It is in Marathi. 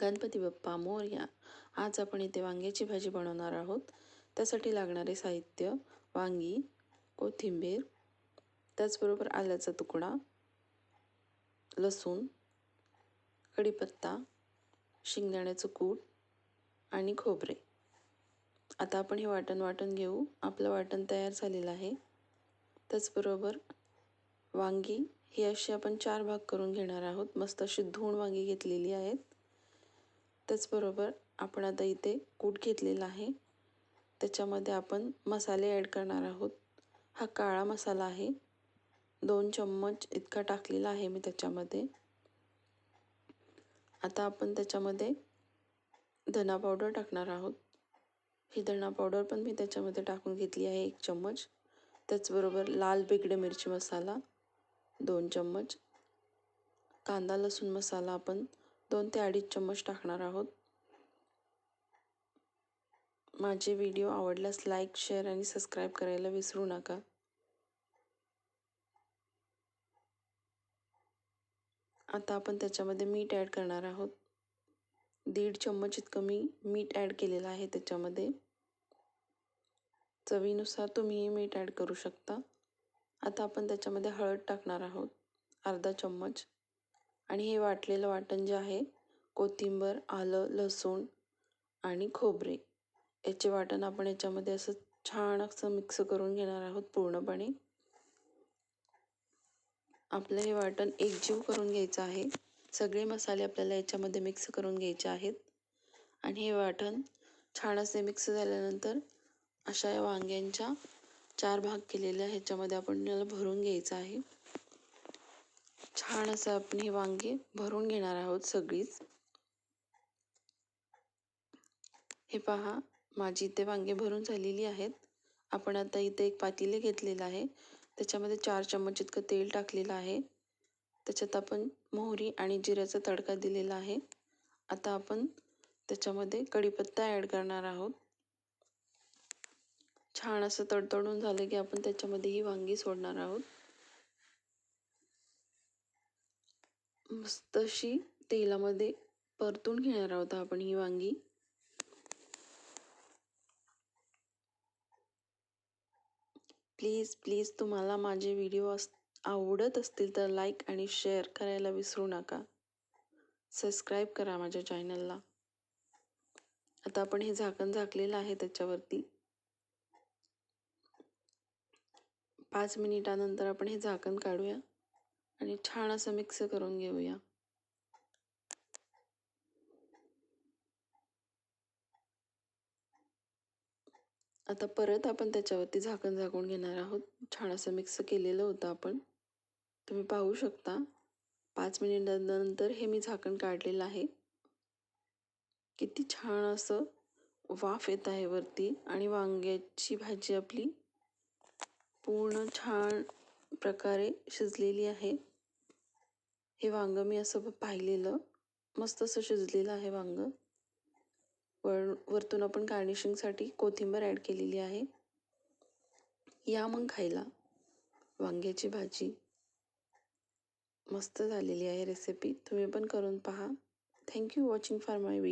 गणपती बाप्पा मोरया. आज आपण इथे वांग्याची भाजी बनवणार आहोत. त्यासाठी लागणारे साहित्य: वांगी, कोथिंबीर, त्याचबरोबर आल्याचा तुकडा, लसूण, कढीपत्ता, शेंगदाण्याचं कूट आणि खोबरे. आता आपण हे वाटण घेऊ. आपलं वाटण तयार झालेलं आहे. त्याचबरोबर वांगी ही अशी आपण 4 भाग करून घेणार आहोत. मस्त अशी धुवून वांगी घेतलेली आहेत. त्याचबरोबर आपण आता इथे कूट घेतलेला आहे. त्याच्यामध्ये आपण मसाले ॲड करणार आहोत. हा काळा मसाला आहे, 2 चम्मच इतका टाकलेला आहे मी त्याच्यामध्ये. आता आपण त्याच्यामध्ये धना पावडर टाकणार आहोत. ही धना पावडर पण मी त्याच्यामध्ये टाकून घेतली आहे 1 चम्मच. त्याचबरोबर लाल बेगडे मिरची मसाला 2 चम्मच. कांदा लसूण मसाला आपण 2 ते 2.5 चम्मच टाकणार आहोत. माझे व्हिडिओ आवडल्यास लाईक, शेअर आणि सबस्क्राईब करायला विसरू नका. आता आपण त्याच्यामध्ये मीठ ॲड करणार आहोत. 1.5 चम्मच इतकं मी मीठ ॲड केलेलं आहे त्याच्यामध्ये. चवीनुसार तुम्ही मीठ ॲड करू शकता. आता आपण त्याच्यामध्ये हळद टाकणार आहोत, अर्धा चम्मच. आणि हे वाटलेलं वाटण जे आहे, कोथिंबीर, आलं, लसूण आणि खोबरे याचे वाटण आपण याच्यामध्ये असं छान असं मिक्स करून घेणार आहोत पूर्णपणे. आपलं हे वाटण एकजीव करून घ्यायचं आहे. सगळे मसाले आपल्याला याच्यामध्ये मिक्स करून घ्यायचे आहेत. आणि हे वाटण छान असे मिक्स झाल्यानंतर अशा या वांग्यांच्या 4 भाग केलेल्या ह्याच्यामध्ये आपण याला भरून घ्यायचं आहे. छान असं आपण हे वांगे भरून घेणार आहोत सगळीच. हे पहा, माझी इथे वांगे भरून झालेली आहेत. आपण आता इथे एक पातेले घेतलेलं आहे. त्याच्यामध्ये 4 चम्मच इतकं तेल टाकलेलं आहे. त्याच्यात आपण मोहरी आणि जिऱ्याचा तडका दिलेला आहे. आता आपण त्याच्यामध्ये कढीपत्ता ॲड करणार आहोत. छान असं तडतडून झालं की आपण त्याच्यामध्ये ही वांगी सोडणार आहोत. मस्त अशी तेलामध्ये परतून घेणार आहोत आपण ही वांगी. प्लीज तुम्हाला माझे व्हिडिओ आवडत असतील तर लाईक आणि शेअर करायला विसरू नका. सबस्क्राईब करा माझ्या चॅनलला. आता आपण हे झाकण झाकलेलं आहे त्याच्यावरती. 5 मिनिटानंतर आपण हे झाकण काढूया आणि छान असं मिक्स करून घेऊया. आता परत आपण त्याच्यावरती झाकण झाकून घेणार आहोत. छान असं मिक्स केलेलं होतं आपण. तुम्ही पाहू शकता 5 मिनिटांनंतर हे मी झाकण काढलेलं आहे. किती छान असं वाफ येत आहे वरती आणि वांग्याची भाजी आपली पूर्ण छान प्रकारे शिजलेली आहे. हे वांगं मी असं पाहिलेलं मस्त असं शिजलेलं आहे वांगं. वरतून आपण गार्निशिंगसाठी कोथिंबीर ॲड केलेली आहे. या मग खायला वांग्याची भाजी. मस्त झालेली आहे रेसिपी. तुम्ही पण करून पहा. Thank you watching for my video.